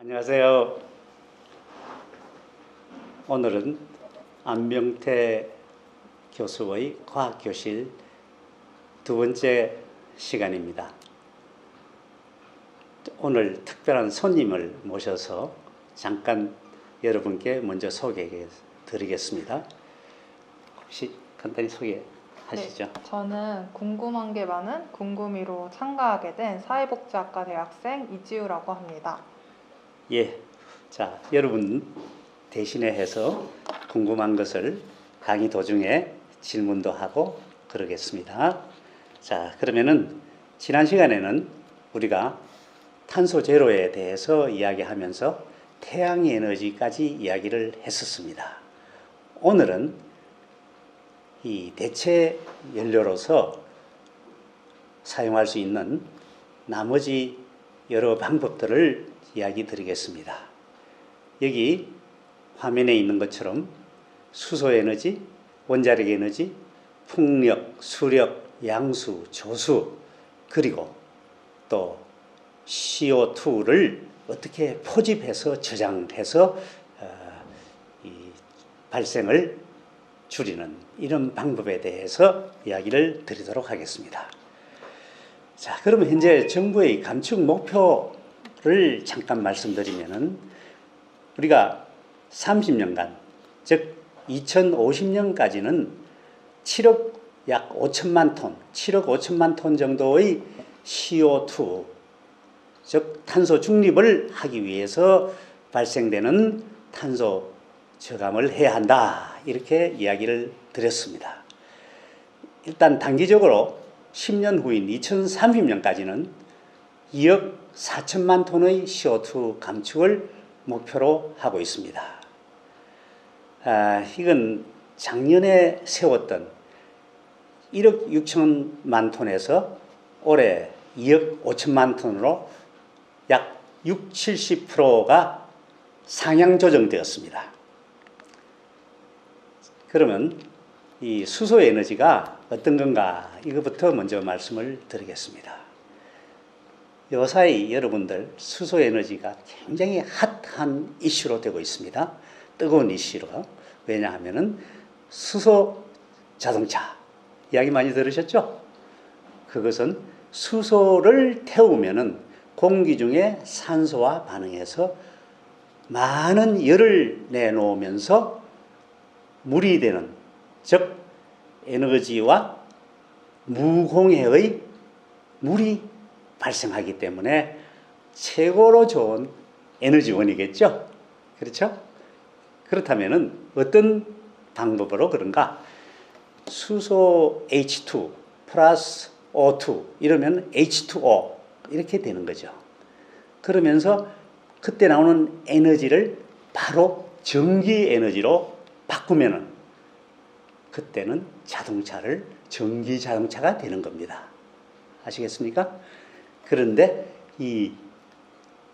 안녕하세요. 오늘은 안명태 교수의 과학교실 두 번째 시간입니다. 오늘 특별한 손님을 모셔서 잠깐 여러분께 먼저 소개해 드리겠습니다. 혹시 간단히 소개하시죠? 네, 저는 궁금한 게 많은 궁금이로 참가하게 된 사회복지학과 대학생 이지우라고 합니다. 예. 자, 여러분 대신에 해서 궁금한 것을 강의 도중에 질문도 하고 그러겠습니다. 자, 그러면은 지난 시간에는 우리가 탄소 제로에 대해서 이야기하면서 태양 에너지까지 이야기를 했었습니다. 오늘은 이 대체 연료로서 사용할 수 있는 나머지 여러 방법들을 이야기 드리겠습니다. 여기 화면에 있는 것처럼 수소 에너지, 원자력 에너지, 풍력, 수력, 양수, 조수, 그리고 또 CO2를 어떻게 포집해서 저장해서 이 발생을 줄이는 이런 방법에 대해서 이야기를 드리도록 하겠습니다. 자, 그러면 현재 정부의 감축 목표를 잠깐 말씀드리면은 우리가 30년간, 즉 2050년까지는 7억 약 5천만 톤, 7억 5천만 톤 정도의 CO2, 즉 탄소 중립을 하기 위해서 발생되는 탄소 저감을 해야 한다. 이렇게 이야기를 드렸습니다. 일단 단기적으로 10년 후인 2030년까지는 2억 4천만 톤의 CO2 감축을 목표로 하고 있습니다. 이건 작년에 세웠던 1억 6천만 톤에서 올해 2억 5천만 톤으로 약 6, 70%가 상향 조정되었습니다. 그러면 이 수소 에너지가 어떤 건가 이것부터 먼저 말씀을 드리겠습니다. 요사이 여러분들 수소 에너지가 굉장히 핫한 이슈로 되고 있습니다. 뜨거운 이슈로. 왜냐하면은 수소 자동차 이야기 많이 들으셨죠? 그것은 수소를 태우면은 공기 중에 산소와 반응해서 많은 열을 내놓으면서 물이 되는, 즉 에너지와 무공해의 물이 발생하기 때문에 최고로 좋은 에너지원이겠죠. 그렇죠? 그렇다면은 어떤 방법으로 그런가? 수소 H2 플러스 O2 이러면 H2O 이렇게 되는 거죠. 그러면서 그때 나오는 에너지를 바로 전기 에너지로 바꾸면은 그때는 자동차를 전기 자동차가 되는 겁니다. 아시겠습니까? 그런데 이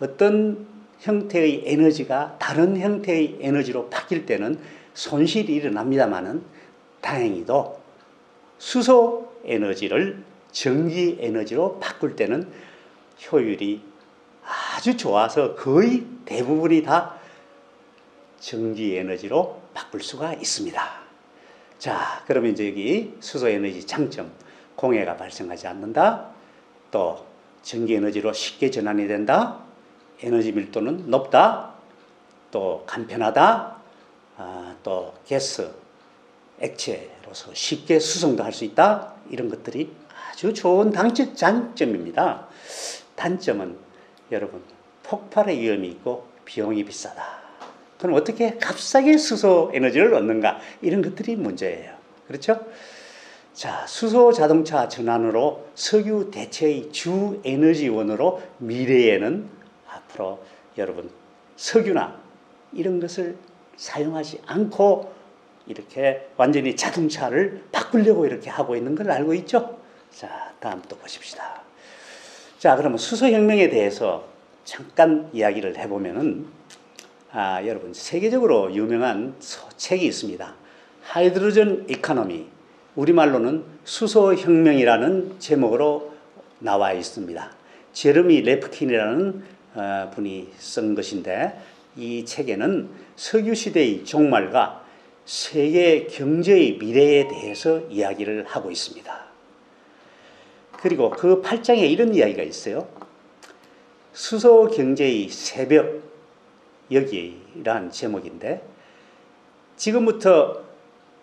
어떤 형태의 에너지가 다른 형태의 에너지로 바뀔 때는 손실이 일어납니다만은 다행히도 수소 에너지를 전기 에너지로 바꿀 때는 효율이 아주 좋아서 거의 대부분이 다 전기 에너지로 바꿀 수가 있습니다. 자, 그러면 이제 여기 수소 에너지 장점, 공해가 발생하지 않는다. 또 전기 에너지로 쉽게 전환이 된다. 에너지 밀도는 높다. 또 간편하다. 또 가스, 액체로서 쉽게 수송도 할 수 있다. 이런 것들이 아주 좋은 장점입니다. 단점은 여러분 폭발의 위험이 있고 비용이 비싸다. 그럼 어떻게 값싸게 수소 에너지를 얻는가? 이런 것들이 문제예요. 그렇죠? 자, 수소 자동차 전환으로 석유 대체의 주 에너지원으로 미래에는 앞으로 여러분 석유나 이런 것을 사용하지 않고 이렇게 완전히 자동차를 바꾸려고 이렇게 하고 있는 걸 알고 있죠? 자, 다음 또 보십시다. 자, 그러면 수소혁명에 대해서 잠깐 이야기를 해보면은 여러분 세계적으로 유명한 책이 있습니다. 하이드로전 이코노미, 우리말로는 수소혁명이라는 제목으로 나와 있습니다. 제르미 레프킨이라는 분이 쓴 것인데 이 책에는 석유 시대의 종말과 세계 경제의 미래에 대해서 이야기를 하고 있습니다. 그리고 그 8장에 이런 이야기가 있어요. 수소 경제의 새벽 여기라는 제목인데 지금부터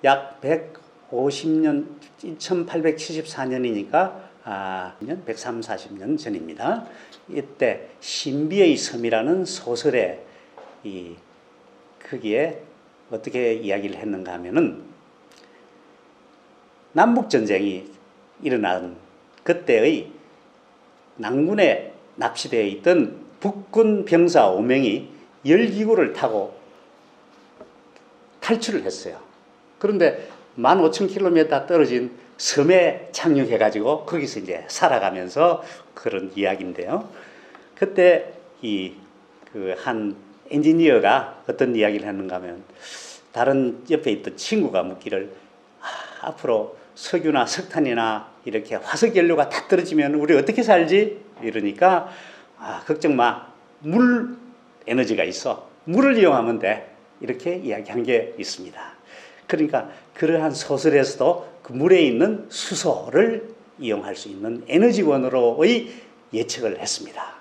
약 150년, 1874년이니까 130, 40년 전입니다. 이때 신비의 섬이라는 소설에 거기에 어떻게 이야기를 했는가 하면은 남북전쟁이 일어난 그때의 난군에 납치되어 있던 북군 병사 5명이 열기구를 타고 탈출을 했어요. 그런데 15,000km 떨어진 섬에 착륙해가지고 거기서 이제 살아가면서 그런 이야기인데요. 그때 한 엔지니어가 어떤 이야기를 했는가 하면 다른 옆에 있던 친구가 묻기를 앞으로 석유나 석탄이나 이렇게 화석 연료가 다 떨어지면 우리 어떻게 살지? 이러니까 걱정 마. 물 에너지가 있어. 물을 이용하면 돼. 이렇게 이야기한 게 있습니다. 그러니까 그러한 소설에서도 그 물에 있는 수소를 이용할 수 있는 에너지원으로의 예측을 했습니다.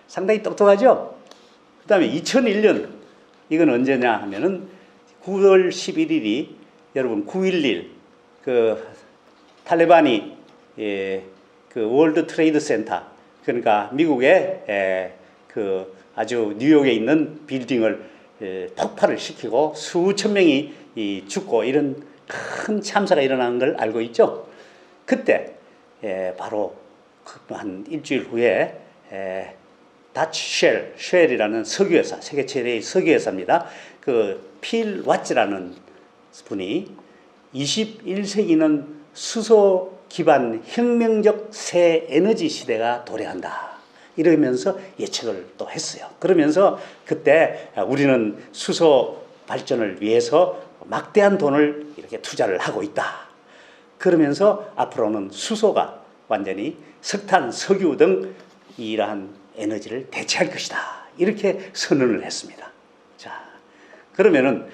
상당히 똑똑하죠? 그 다음에 2001년, 이건 언제냐 하면은 9월 11일이 여러분 9.11, 탈레반이 월드 트레이드 센터, 그러니까 미국의 아주 뉴욕에 있는 빌딩을 폭발을 시키고 수천 명이 죽고 이런 큰 참사가 일어난 걸 알고 있죠. 그때 바로 한 일주일 후에 다치 쉘이라는 석유회사, 세계 최대의 석유회사입니다. 필 왓츠라는 분이 21세기는 수소 기반 혁명적 새 에너지 시대가 도래한다. 이러면서 예측을 또 했어요. 그러면서 그때 우리는 수소 발전을 위해서 막대한 돈을 이렇게 투자를 하고 있다. 그러면서 앞으로는 수소가 완전히 석탄, 석유 등 이러한 에너지를 대체할 것이다. 이렇게 선언을 했습니다. 자, 그러면은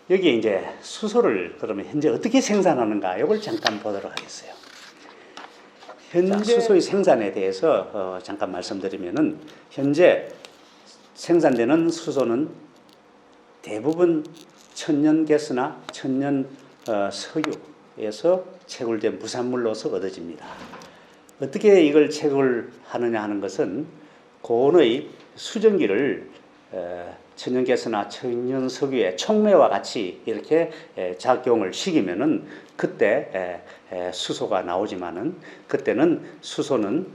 여기에 이제 수소를 그러면 현재 어떻게 생산하는가 이걸 잠깐 보도록 하겠어요. 현재 수소의 생산에 대해서 잠깐 말씀드리면은 현재 생산되는 수소는 대부분 천연가스나 천연 석유에서 채굴된 부산물로서 얻어집니다. 어떻게 이걸 채굴하느냐 하는 것은 고온의 수증기를 천연가스나 천연석유의 촉매와 같이 이렇게 작용을 시키면은 그때 수소가 나오지만은 그때는 수소는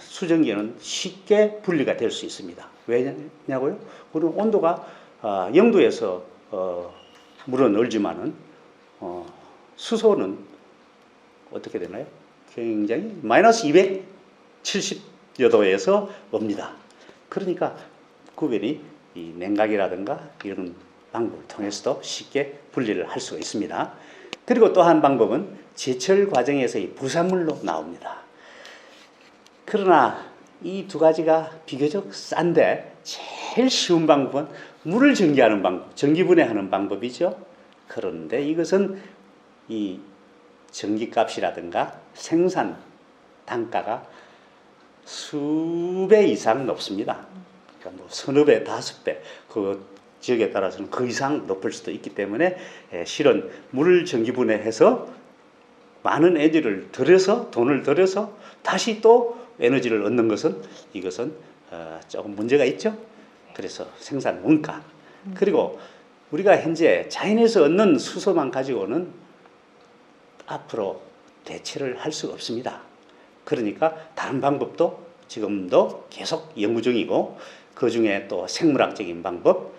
수증기는 쉽게 분리가 될 수 있습니다. 왜냐고요? 우리 온도가 0도에서 물은 얼지만은 수소는 어떻게 되나요? 굉장히 마이너스 270여 도에서 옵니다. 그러니까 구별이 이 냉각이라든가 이런 방법을 통해서도 쉽게 분리를 할 수가 있습니다. 그리고 또 한 방법은 제철 과정에서의 부산물로 나옵니다. 그러나 이 두 가지가 비교적 싼데 제일 쉬운 방법은 물을 전기하는 방법, 전기분해하는 방법이죠. 그런데 이것은 이 전기값이라든가 생산 단가가 수배 이상 높습니다. 그러니까 뭐 서너 배, 다섯 배, 그 지역에 따라서는 그 이상 높을 수도 있기 때문에 실은 물을 전기분해해서 많은 에너지를 들여서 돈을 들여서 다시 또 에너지를 얻는 것은 이것은 조금 문제가 있죠. 그래서 생산 원가 그리고 우리가 현재 자연에서 얻는 수소만 가지고는 앞으로 대체를 할 수가 없습니다. 그러니까 다른 방법도 지금도 계속 연구 중이고 그 중에 또 생물학적인 방법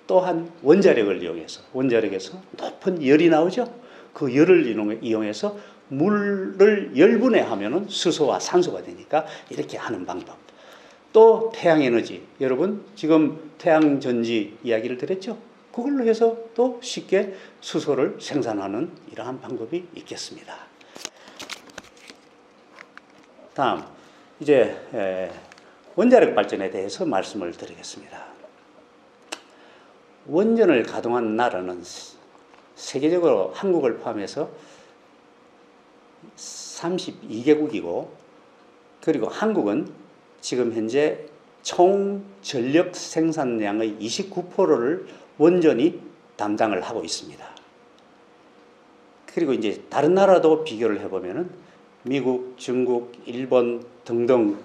또한 원자력을 이용해서 원자력에서 높은 열이 나오죠. 그 열을 이용해서 물을 열분해하면은 수소와 산소가 되니까 이렇게 하는 방법. 또 태양에너지 여러분 지금 태양전지 이야기를 드렸죠. 그걸로 해서 또 쉽게 수소를 생산하는 이러한 방법이 있겠습니다. 다음 이제 원자력 발전에 대해서 말씀을 드리겠습니다. 원전을 가동한 나라는 세계적으로 한국을 포함해서 32개국이고, 그리고 한국은 지금 현재 총 전력 생산량의 29%를 원전이 담당을 하고 있습니다. 그리고 이제 다른 나라도 비교를 해보면은 미국, 중국, 일본 등등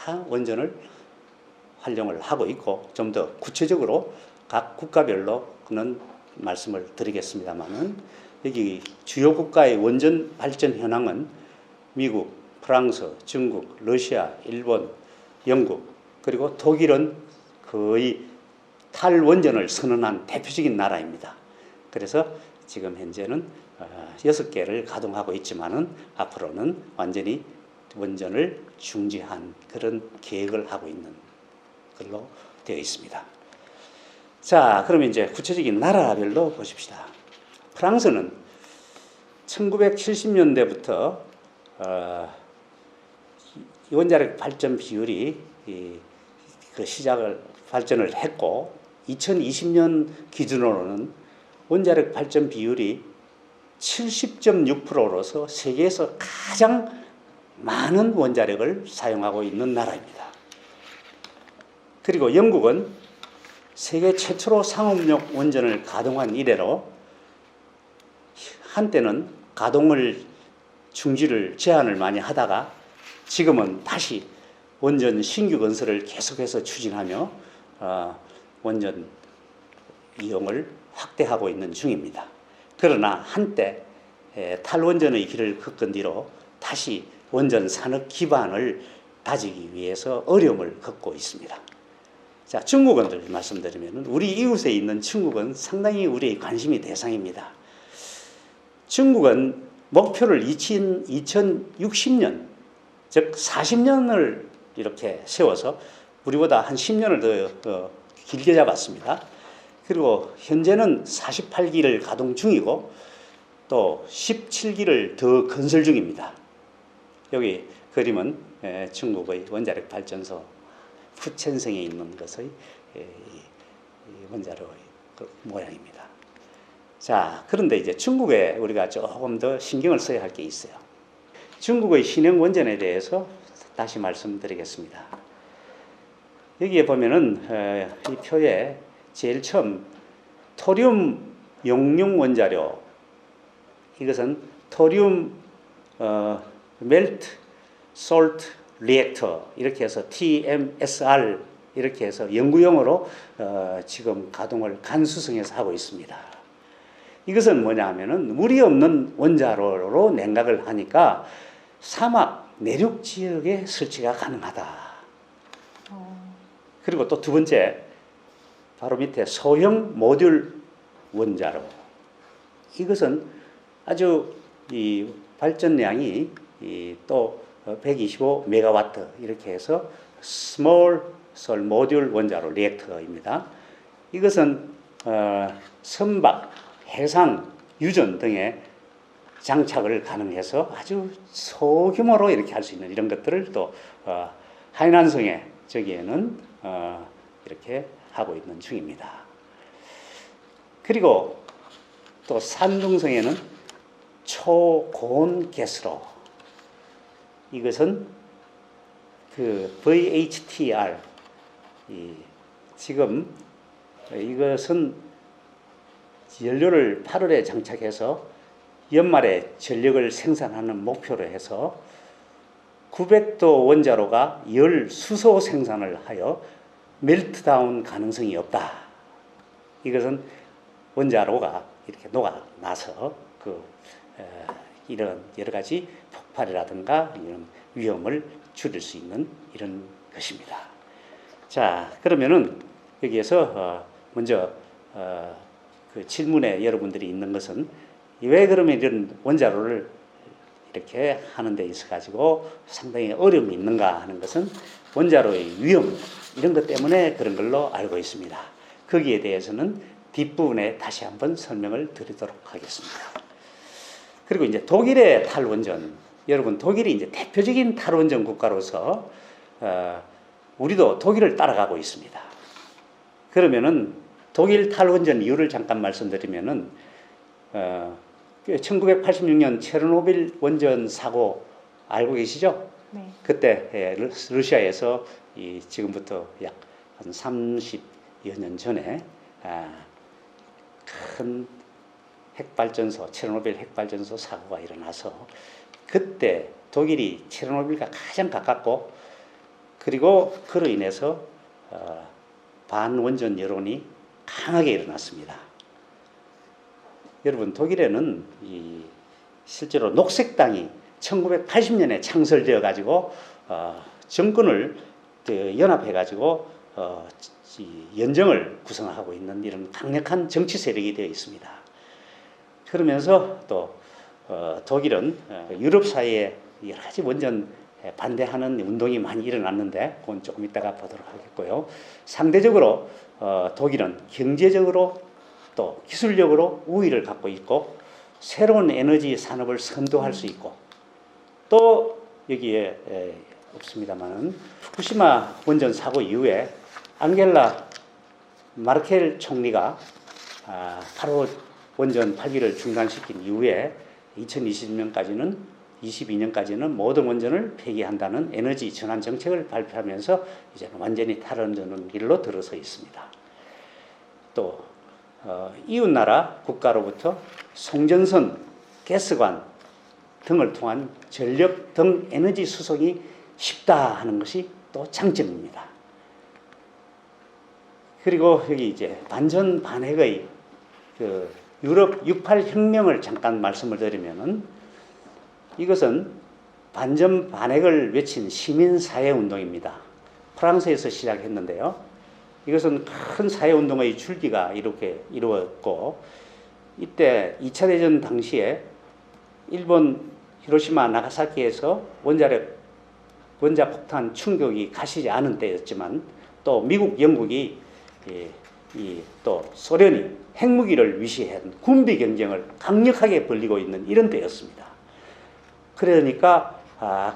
다 원전을 활용을 하고 있고, 좀 더 구체적으로 각 국가별로는 말씀을 드리겠습니다만은, 여기 주요 국가의 원전 발전 현황은 미국, 프랑스, 중국, 러시아, 일본, 영국, 그리고 독일은 거의 탈원전을 선언한 대표적인 나라입니다. 그래서 지금 현재는 6개를 가동하고 있지만은 앞으로는 완전히 원전을 중지한 그런 계획을 하고 있는 걸로 되어 있습니다. 자, 그러면 이제 구체적인 나라별로 보십시다. 프랑스는 1970년대부터 원자력 발전 비율이 발전을 했고, 2020년 기준으로는 원자력 발전 비율이 70.6%로서 세계에서 가장 많은 원자력을 사용하고 있는 나라입니다. 그리고 영국은 세계 최초로 상업용 원전을 가동한 이래로 한때는 가동을 중지를 제한을 많이 하다가 지금은 다시 원전 신규 건설을 계속해서 추진하며 원전 이용을 확대하고 있는 중입니다. 그러나 한때 탈원전의 길을 걷건 뒤로 다시 원전 산업 기반을 다지기 위해서 어려움을 겪고 있습니다. 자, 중국은 말씀드리면 우리 이웃에 있는 중국은 상당히 우리의 관심의 대상입니다. 중국은 목표를 2060년, 즉 40년을 이렇게 세워서 우리보다 한 10년을 더 길게 잡았습니다. 그리고 현재는 48기를 가동 중이고 또 17기를 더 건설 중입니다. 여기 그림은 중국의 원자력 발전소 후천성에 있는 것의 원자력의 모양입니다. 자, 그런데 이제 중국에 우리가 조금 더 신경을 써야 할 게 있어요. 중국의 신형 원전에 대해서 다시 말씀드리겠습니다. 여기에 보면은 이 표에 제일 처음 토륨 용융 원자료, 이것은 토륨 멜트 솔트 리액터 이렇게 해서 TMSR 이렇게 해서 연구용으로 지금 가동을 간수성해서 하고 있습니다. 이것은 뭐냐 하면은 물이 없는 원자로로 냉각을 하니까 사막 내륙 지역에 설치가 가능하다. 그리고 또 두 번째, 바로 밑에 소형 모듈 원자로. 이것은 아주 이 발전량이 또 125메가와트 이렇게 해서 스몰 솔 모듈 원자로 리액터입니다. 이것은 선박, 해상, 유전 등에 장착을 가능해서 아주 소규모로 이렇게 할 수 있는 이런 것들을 또 하이난성에 저기에는 이렇게 하고 있는 중입니다. 그리고 또 산둥성에는 초고온 가스로, 이것은 그 VHTR, 지금 이것은 연료를 8월에 장착해서 연말에 전력을 생산하는 목표로 해서 900도 원자로가 열 수소 생산을 하여 멜트다운 가능성이 없다. 이것은 원자로가 이렇게 녹아나서 이런 여러 가지 폭발이라든가 이런 위험을 줄일 수 있는 이런 것입니다. 자, 그러면은 여기에서 먼저 그 질문에 여러분들이 있는 것은 왜 그러면 이런 원자로를 이렇게 하는 데 있어 가지고 상당히 어려움이 있는가 하는 것은 원자로의 위험 이런 것 때문에 그런 걸로 알고 있습니다. 거기에 대해서는 뒷부분에 다시 한번 설명을 드리도록 하겠습니다. 그리고 이제 독일의 탈원전, 여러분 독일이 이제 대표적인 탈원전 국가로서 우리도 독일을 따라가고 있습니다. 그러면은 독일 탈원전 이유를 잠깐 말씀드리면은 1986년 체르노빌 원전 사고 알고 계시죠? 네. 그때 러시아에서 지금부터 약 한 30여 년 전에 큰 핵발전소, 체르노빌 핵발전소 사고가 일어나서 그때 독일이 체르노빌과 가장 가깝고 그리고 그로 인해서 반원전 여론이 강하게 일어났습니다. 여러분 독일에는 실제로 녹색당이 1980년에 창설되어 가지고 정권을 연합해 가지고 연정을 구성하고 있는 이런 강력한 정치 세력이 되어 있습니다. 그러면서 또 독일은 유럽 사회에 여러 가지 원전 반대하는 운동이 많이 일어났는데 그건 조금 이따가 보도록 하겠고요. 상대적으로 독일은 경제적으로 또 기술력으로 우위를 갖고 있고 새로운 에너지 산업을 선도할 수 있고 또 여기에 없습니다만 후쿠시마 원전 사고 이후에 앙겔라 마르켈 총리가 바로 원전 8기를 중단시킨 이후에 2022년까지는 모든 원전을 폐기한다는 에너지 전환 정책을 발표하면서 이제는 완전히 탈원전 길로 들어서 있습니다. 또 이웃나라 국가로부터 송전선, 가스관 등을 통한 전력 등 에너지 수송이 쉽다 하는 것이 또 장점입니다. 그리고 여기 이제 반전 반핵의 유럽 68 혁명을 잠깐 말씀을 드리면은 이것은 반전 반핵을 외친 시민사회 운동입니다. 프랑스에서 시작했는데요. 이것은 큰 사회운동의 줄기가 이렇게 이루었고 이때 2차 대전 당시에 일본 히로시마 나가사키에서 원자 폭탄 충격이 가시지 않은 때였지만 또 미국 영국이 또 소련이 핵무기를 위시한 군비 경쟁을 강력하게 벌이고 있는 이런 때였습니다. 그러니까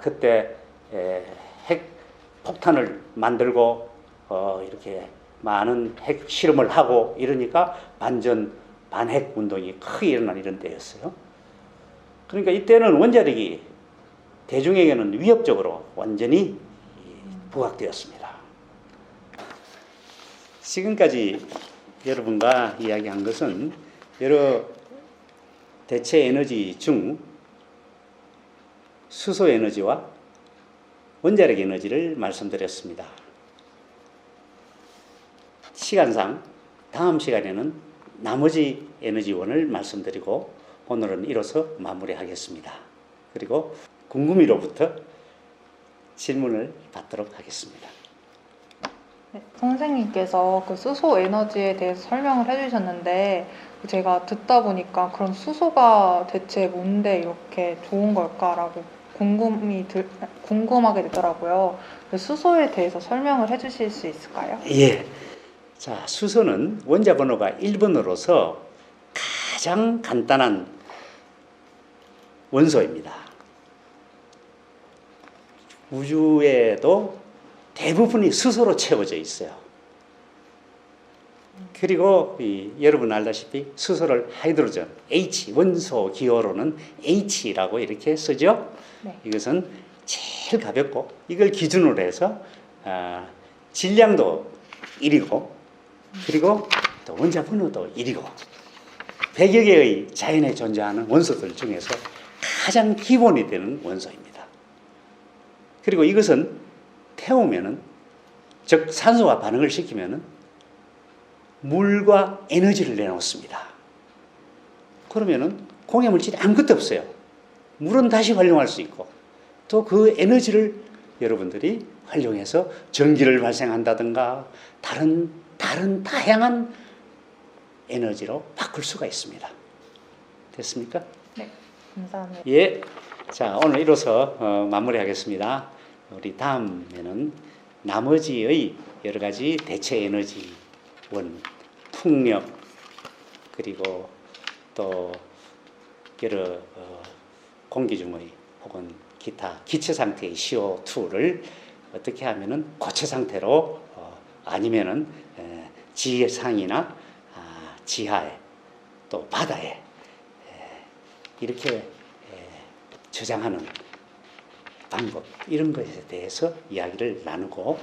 그때 핵 폭탄을 만들고 이렇게 많은 핵 실험을 하고 이러니까 반전 반핵 운동이 크게 일어난 이런 때였어요. 그러니까 이때는 원자력이 대중에게는 위협적으로 완전히 부각되었습니다. 지금까지 여러분과 이야기한 것은 여러 대체 에너지 중 수소 에너지와 원자력 에너지를 말씀드렸습니다. 시간상 다음 시간에는 나머지 에너지원을 말씀드리고 오늘은 이로써 마무리하겠습니다. 그리고 궁금이로부터 질문을 받도록 하겠습니다. 네, 선생님께서 그 수소 에너지에 대해서 설명을 해주셨는데 제가 듣다 보니까 그럼 수소가 대체 뭔데 이렇게 좋은 걸까라고 궁금하게 되더라고요. 수소에 대해서 설명을 해주실 수 있을까요? 예. 자, 수소는 원자 번호가 1번으로서 가장 간단한 원소입니다. 우주에도 대부분이 수소로 채워져 있어요. 그리고 여러분 알다시피 수소를 하이드로전, H, 원소 기호로는 H라고 이렇게 쓰죠. 네. 이것은 제일 가볍고 이걸 기준으로 해서 질량도 1이고 그리고 또 원자 번호도 1이고 100여 개의 자연에 존재하는 원소들 중에서 가장 기본이 되는 원소입니다. 그리고 이것은 태우면은 즉 산소와 반응을 시키면은 물과 에너지를 내놓습니다. 그러면은 공해 물질이 아무것도 없어요. 물은 다시 활용할 수 있고 또 그 에너지를 여러분들이 활용해서 전기를 발생한다든가 다른 다양한 에너지로 바꿀 수가 있습니다. 됐습니까? 네, 감사합니다. 예. 자, 오늘 이로써 마무리하겠습니다. 우리 다음에는 나머지의 여러 가지 대체 에너지원, 풍력, 그리고 또 여러 공기 중의 혹은 기타 기체 상태의 CO2를 어떻게 하면은 고체 상태로 아니면은 지상이나 지하에 또 바다에 이렇게 저장하는 방법 이런 것에 대해서 이야기를 나누고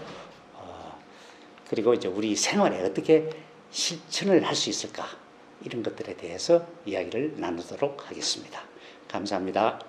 그리고 이제 우리 생활에 어떻게 실천을 할 수 있을까 이런 것들에 대해서 이야기를 나누도록 하겠습니다. 감사합니다.